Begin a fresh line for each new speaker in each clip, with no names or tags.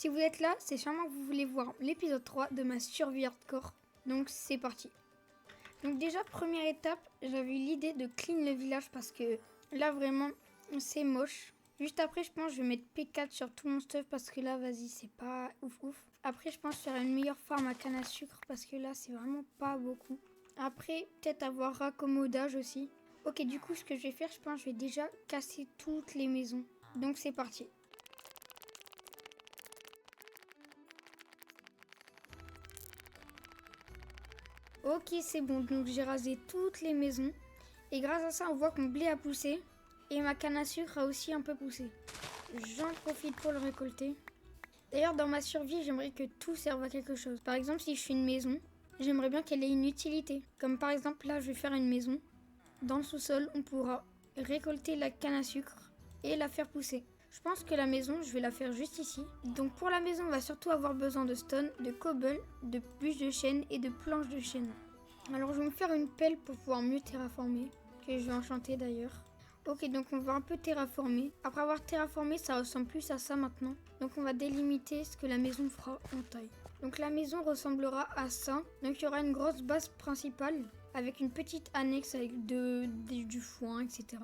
Si vous êtes là, c'est sûrement que vous voulez voir l'épisode 3 de ma survie hardcore. Donc c'est parti. Donc déjà, première étape, j'avais eu l'idée de clean le village parce que là vraiment, c'est moche. Juste après, je pense que je vais mettre P4 sur tout mon stuff parce que là, vas-y, c'est pas ouf. Après, je pense faire une meilleure farm à canne à sucre parce que là, c'est vraiment pas beaucoup. Après, peut-être avoir raccommodage aussi. Ok, du coup, ce que je vais faire, je pense que je vais déjà casser toutes les maisons. Donc c'est parti. Ok, c'est bon, donc j'ai rasé toutes les maisons. Et grâce à ça, on voit que mon blé a poussé. Et ma canne à sucre a aussi un peu poussé. J'en profite pour le récolter. D'ailleurs, dans ma survie, j'aimerais que tout serve à quelque chose. Par exemple, si je fais une maison, j'aimerais bien qu'elle ait une utilité. Comme par exemple, là, je vais faire une maison. Dans le sous-sol, on pourra récolter la canne à sucre et la faire pousser. Je pense que la maison, je vais la faire juste ici. Donc pour la maison, on va surtout avoir besoin de stone, de cobble, de bûches de chêne et de planches de chêne. Alors je vais me faire une pelle pour pouvoir mieux terraformer, que je vais enchanter d'ailleurs. Ok, donc on va un peu terraformer. Après avoir terraformé, ça ressemble plus à ça maintenant. Donc on va délimiter ce que la maison fera en taille. Donc la maison ressemblera à ça. Donc il y aura une grosse base principale avec une petite annexe avec du foin, etc.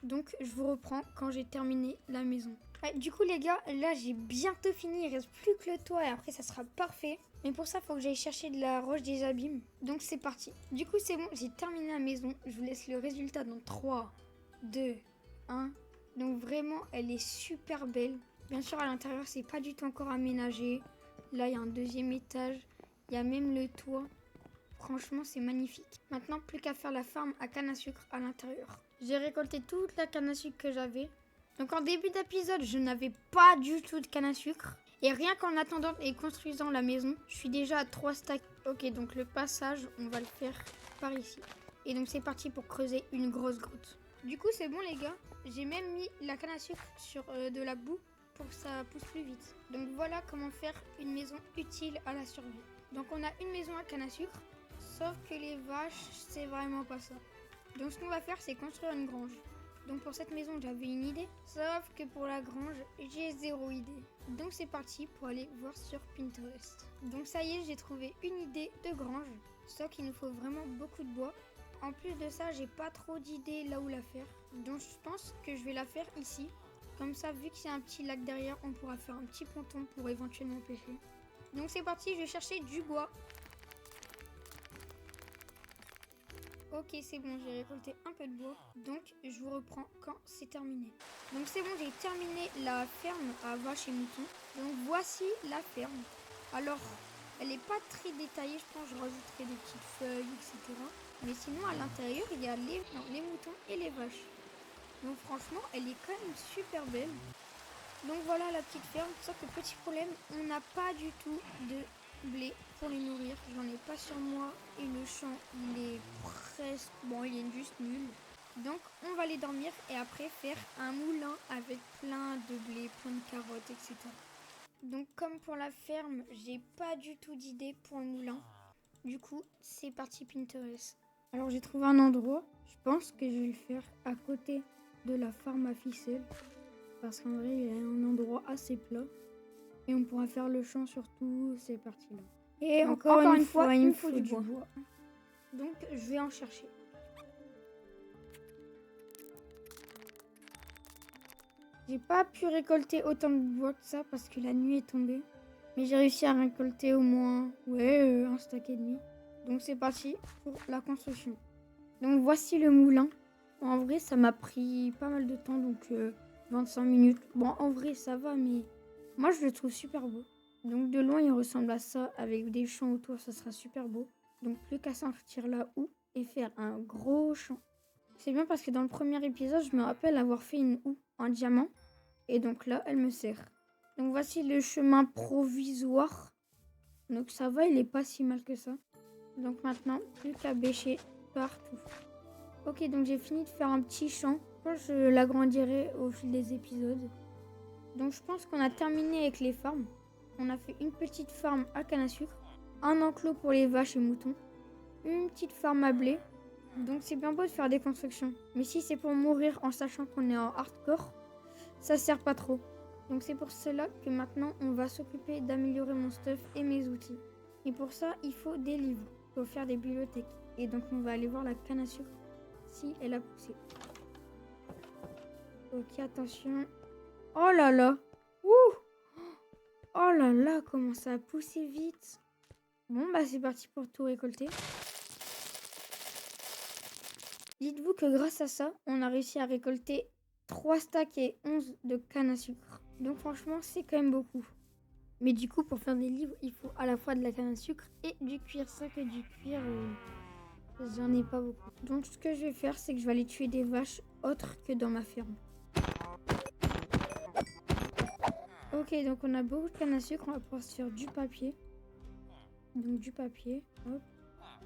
Donc je vous reprends quand j'ai terminé la maison. Du coup les gars, là j'ai bientôt fini, il reste plus que le toit et après ça sera parfait. Mais pour ça, il faut que j'aille chercher de la roche des abîmes. Donc c'est parti. Du coup c'est bon, j'ai terminé la maison. Je vous laisse le résultat dans 3, 2, 1. Donc vraiment, elle est super belle. Bien sûr, à l'intérieur, c'est pas du tout encore aménagé. Là, il y a un deuxième étage. Il y a même le toit. Franchement, c'est magnifique. Maintenant, plus qu'à faire la farm à canne à sucre à l'intérieur. J'ai récolté toute la canne à sucre que j'avais. Donc en début d'épisode, je n'avais pas du tout de canne à sucre. Et rien qu'en attendant et construisant la maison, je suis déjà à 3 stacks. Ok, donc le passage, on va le faire par ici. Et donc c'est parti pour creuser une grosse grotte. Du coup, c'est bon les gars. J'ai même mis la canne à sucre sur de la boue pour que ça pousse plus vite. Donc voilà comment faire une maison utile à la survie. Donc on a une maison à canne à sucre. Sauf que les vaches, c'est vraiment pas ça. Donc ce qu'on va faire, c'est construire une grange. Donc pour cette maison, j'avais une idée. Sauf que pour la grange, j'ai zéro idée. Donc c'est parti pour aller voir sur Pinterest. Donc ça y est, j'ai trouvé une idée de grange. Sauf qu'il nous faut vraiment beaucoup de bois. En plus de ça, j'ai pas trop d'idées là où la faire. Donc je pense que je vais la faire ici. Comme ça, vu qu'il y a un petit lac derrière, on pourra faire un petit ponton pour éventuellement pêcher. Donc c'est parti, je vais chercher du bois. Ok, c'est bon, j'ai récolté un peu de bois. Donc, je vous reprends quand c'est terminé. Donc, c'est bon, j'ai terminé la ferme à vaches et moutons. Donc, voici la ferme. Alors, elle n'est pas très détaillée. Je pense que je rajouterai des petites feuilles, etc. Mais sinon, à l'intérieur, il y a les moutons et les vaches. Donc, franchement, elle est quand même super belle. Donc, voilà la petite ferme. Sauf que petit problème, on n'a pas du tout de blé pour les nourrir. J'en ai pas sur moi et le champ il est presque bon, il est juste nul. Donc on va aller dormir et après faire un moulin avec plein de blé, plein de carottes, etc. Donc comme pour la ferme, j'ai pas du tout d'idée pour le moulin. Du coup, c'est parti Pinterest. Alors j'ai trouvé un endroit, je pense que je vais le faire à côté de la farm à ficelles. Parce qu'en vrai, il y a un endroit assez plat. Et on pourra faire le champ sur toutes ces parties-là. Et donc, encore une fois, il me faut du bois. Donc, je vais en chercher. J'ai pas pu récolter autant de bois que ça parce que la nuit est tombée. Mais j'ai réussi à récolter au moins un stack et demi. Donc, c'est parti pour la construction. Donc, voici le moulin. En vrai, ça m'a pris pas mal de temps, donc 25 minutes. Bon, en vrai, ça va, mais moi, je le trouve super beau. Donc de loin, il ressemble à ça, avec des champs autour, ça sera super beau. Donc plus qu'à sortir là-haut et faire un gros champ. C'est bien parce que dans le premier épisode, je me rappelle avoir fait une houe en diamant. Et donc là, elle me sert. Donc voici le chemin provisoire. Donc ça va, il est pas si mal que ça. Donc maintenant, plus qu'à bêcher partout. Ok, donc j'ai fini de faire un petit champ. Je pense que je l'agrandirai au fil des épisodes. Donc je pense qu'on a terminé avec les farms. On a fait une petite farm à canne à sucre, un enclos pour les vaches et moutons, une petite farm à blé. Donc c'est bien beau de faire des constructions. Mais si c'est pour mourir en sachant qu'on est en hardcore, ça sert pas trop. Donc c'est pour cela que maintenant on va s'occuper d'améliorer mon stuff et mes outils. Et pour ça, il faut des livres. Il faut faire des bibliothèques. Et donc on va aller voir la canne à sucre si elle a poussé. Ok, attention. Oh là là. Ouh. Oh là là, comment ça a poussé vite. Bon, bah c'est parti pour tout récolter. Dites-vous que grâce à ça, on a réussi à récolter 3 stacks et 11 de canne à sucre. Donc franchement, c'est quand même beaucoup. Mais du coup, pour faire des livres, il faut à la fois de la canne à sucre et du cuir. Ça que du cuir, j'en ai pas beaucoup. Donc ce que je vais faire, c'est que je vais aller tuer des vaches autres que dans ma ferme. Ok, donc on a beaucoup de canne à sucre, on va pouvoir se faire du papier. Donc du papier, hop.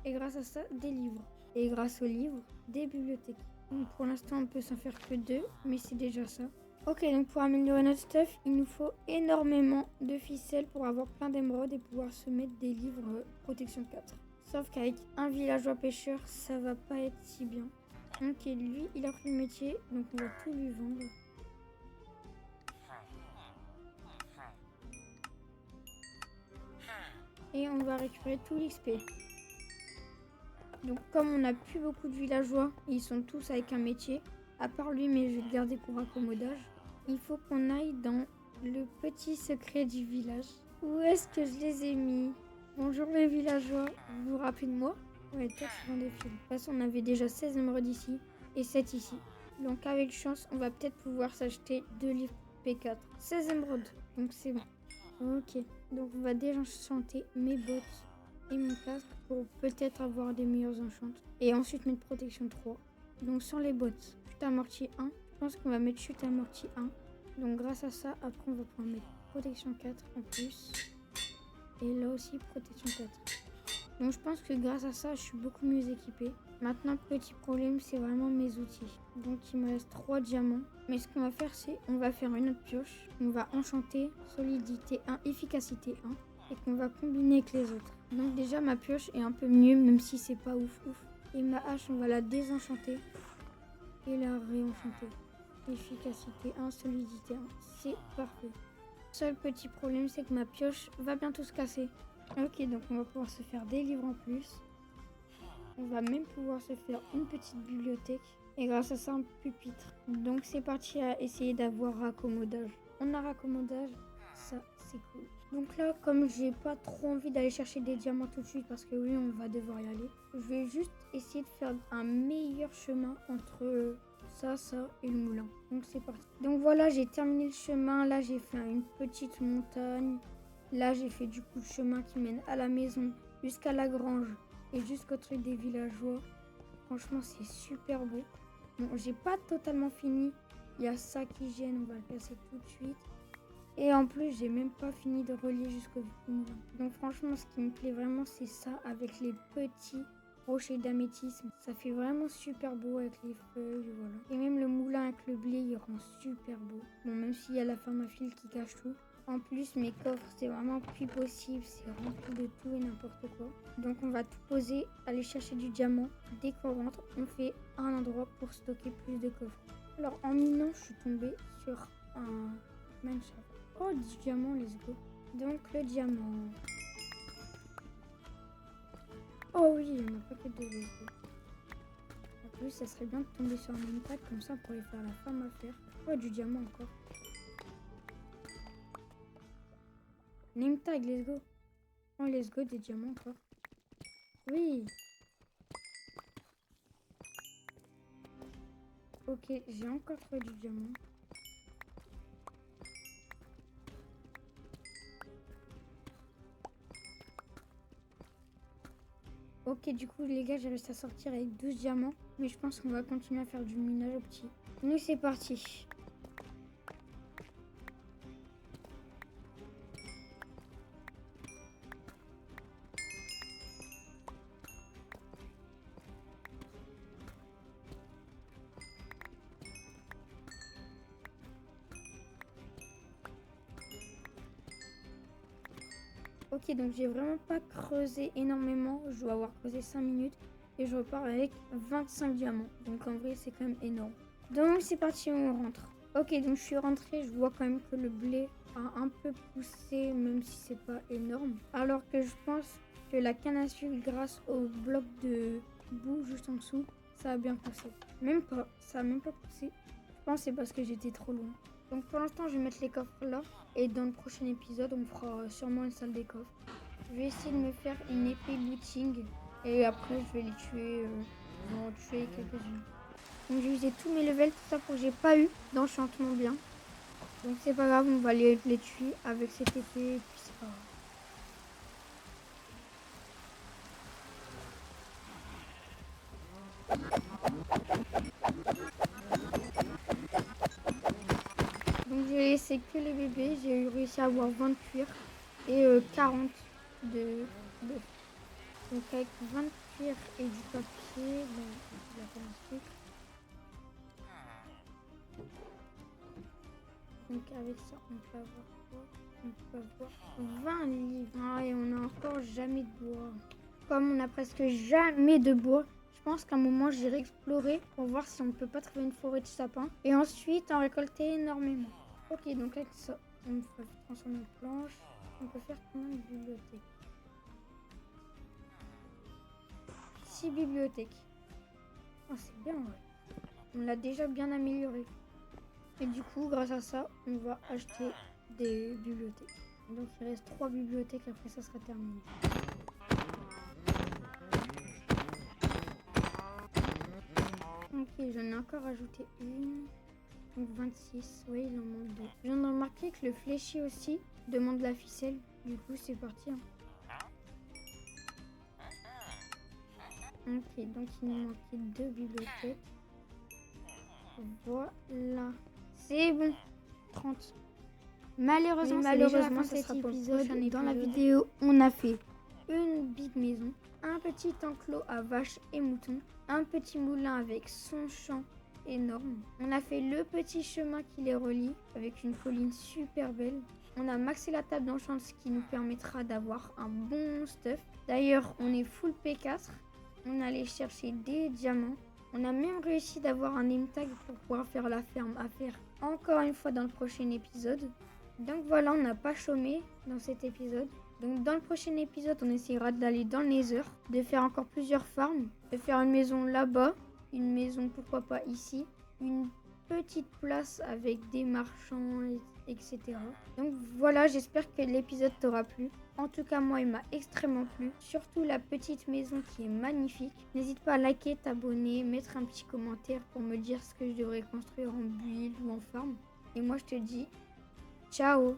Et grâce à ça, des livres. Et grâce aux livres, des bibliothèques. Donc pour l'instant, on peut s'en faire que 2, mais c'est déjà ça. Ok, donc pour améliorer notre stuff, il nous faut énormément de ficelles pour avoir plein d'émeraudes et pouvoir se mettre des livres protection 4. Sauf qu'avec un villageois pêcheur, ça va pas être si bien. Ok, lui, il a pris le métier, donc on va tout lui vendre. Et on va récupérer tout l'XP. Donc comme on n'a plus beaucoup de villageois, ils sont tous avec un métier, à part lui, mais je vais le garder pour accommodage. Il faut qu'on aille dans le petit secret du village. Où est-ce que je les ai mis? Bonjour les villageois, vous vous rappelez de moi? Ouais, peut-être dans des films. De toute façon, on avait déjà 16 émeraudes ici et 7 ici. Donc avec chance, on va peut-être pouvoir s'acheter 2 livres P4. 16 émeraudes, donc c'est bon. Ok, donc on va désenchanter mes bottes et mon casque pour peut-être avoir des meilleures enchantes. Et ensuite mettre protection 3. Donc sans les bottes, chute amorti 1. Je pense qu'on va mettre chute amorti 1. Donc grâce à ça, après on va pouvoir mettre protection 4 en plus. Et là aussi protection 4. Donc je pense que grâce à ça, je suis beaucoup mieux équipée. Maintenant, petit problème, c'est vraiment mes outils. Donc il me reste 3 diamants. Mais ce qu'on va faire, c'est on va faire une autre pioche. On va enchanter solidité 1, efficacité 1. Et qu'on va combiner avec les autres. Donc déjà, ma pioche est un peu mieux, même si c'est pas ouf. Et ma hache, on va la désenchanter. Et la réenchanter. Efficacité 1, solidité 1. C'est parfait. Seul petit problème, c'est que ma pioche va bientôt se casser. Ok, donc on va pouvoir se faire des livres en plus. On va même pouvoir se faire une petite bibliothèque. Et grâce à ça, un pupitre. Donc c'est parti à essayer d'avoir raccommodage. On a raccommodage, ça c'est cool. Donc là, comme j'ai pas trop envie d'aller chercher des diamants tout de suite, parce que oui, on va devoir y aller, je vais juste essayer de faire un meilleur chemin entre ça et le moulin. Donc c'est parti. Donc voilà, j'ai terminé le chemin. Là, j'ai fait une petite montagne. Là, j'ai fait du coup le chemin qui mène à la maison, jusqu'à la grange et jusqu'au truc des villageois. Franchement, c'est super beau. Bon, j'ai pas totalement fini. Il y a ça qui gêne, on va le casser tout de suite. Et en plus, j'ai même pas fini de relier jusqu'au moulin. Donc franchement, ce qui me plaît vraiment, c'est ça avec les petits rochers d'améthyste. Ça fait vraiment super beau avec les feuilles, voilà. Et même le moulin avec le blé, il rend super beau. Bon, même s'il y a la ferme à fil qui cache tout. En plus, mes coffres, c'est vraiment plus possible. C'est rempli de tout et n'importe quoi. Donc, on va tout poser, aller chercher du diamant. Dès qu'on rentre, on fait un endroit pour stocker plus de coffres. Alors, en minant, je suis tombée sur un mineshaft. Oh, du diamant, let's go. Donc, le diamant. Oh oui, il n'y en a pas que deux, let's go. En plus, ça serait bien de tomber sur un impact, comme ça, on pourrait faire la femme à faire. Oh, du diamant encore. Name tag, let's go. Oh, let's go, des diamants encore. Oui. Ok, j'ai encore trouvé du diamant. Ok, du coup, les gars, j'ai réussi à sortir avec 12 diamants. Mais je pense qu'on va continuer à faire du minage au petit. Nous, c'est parti. Ok, donc j'ai vraiment pas creusé énormément. Je dois avoir creusé 5 minutes. Et je repars avec 25 diamants. Donc en vrai, c'est quand même énorme. Donc c'est parti, on rentre. Ok, donc je suis rentrée, je vois quand même que le blé a un peu poussé, même si c'est pas énorme. Alors que je pense que la canne à sucre, grâce au bloc de boue juste en dessous, ça a bien poussé. Même pas, ça a même pas poussé. Je pense que c'est parce que j'étais trop loin. Donc pour l'instant, je vais mettre les coffres là. Et dans le prochain épisode, on fera sûrement une salle des coffres. Je vais essayer de me faire une épée looting. Et après, je vais les tuer. Je vais en tuer quelques-unes. Donc j'ai usé tous mes levels, tout ça pour que j'ai pas eu d'enchantement bien. Donc c'est pas grave, on va les tuer avec cette épée. Et puis c'est pas grave. Donc j'ai laissé que les bébés. J'ai réussi à avoir 20 de cuir et 40 de bœuf. Donc avec 20 de cuir et du papier, bon, je vais faire un truc. Donc avec ça, on peut avoir quoi? On peut avoir 20 livres. Ah, et on n'a encore jamais de bois. Comme on n'a presque jamais de bois, je pense qu'à un moment j'irai explorer pour voir si on peut pas trouver une forêt de sapins. Et ensuite en récolter énormément. Ok, donc avec ça, on peut transformer en planche. On peut faire combien de bibliothèques? 6 bibliothèques. Oh, c'est bien, ouais. On l'a déjà bien amélioré. Et du coup, grâce à ça, on va acheter des bibliothèques. Donc il reste 3 bibliothèques, après ça sera terminé. Ok, j'en ai encore ajouté une. Donc 26, oui, il en manque 2. Je viens de remarquer que le fléchi aussi demande la ficelle. Du coup, c'est parti. Hein. Ok, donc il nous manquait 2 bibliothèques. Voilà. C'est bon. 30. Malheureusement, cet épisode, dans la vidéo, on a fait une big maison, un petit enclos à vaches et moutons, un petit moulin avec son champ énorme. On a fait le petit chemin qui les relie avec une colline super belle. On a maxé la table d'enchant, ce qui nous permettra d'avoir un bon stuff. D'ailleurs, on est full P4. On allait chercher des diamants. On a même réussi d'avoir un name tag pour pouvoir faire la ferme à faire encore une fois dans le prochain épisode. Donc voilà, on n'a pas chômé dans cet épisode. Donc dans le prochain épisode, on essaiera d'aller dans le Nether, de faire encore plusieurs farms, de faire une maison là-bas, une maison pourquoi pas ici, une petite place avec des marchands, etc. Donc voilà, j'espère que l'épisode t'aura plu. En tout cas, moi, il m'a extrêmement plu. Surtout la petite maison qui est magnifique. N'hésite pas à liker, t'abonner, mettre un petit commentaire pour me dire ce que je devrais construire en build ou en farm. Et moi, je te dis ciao!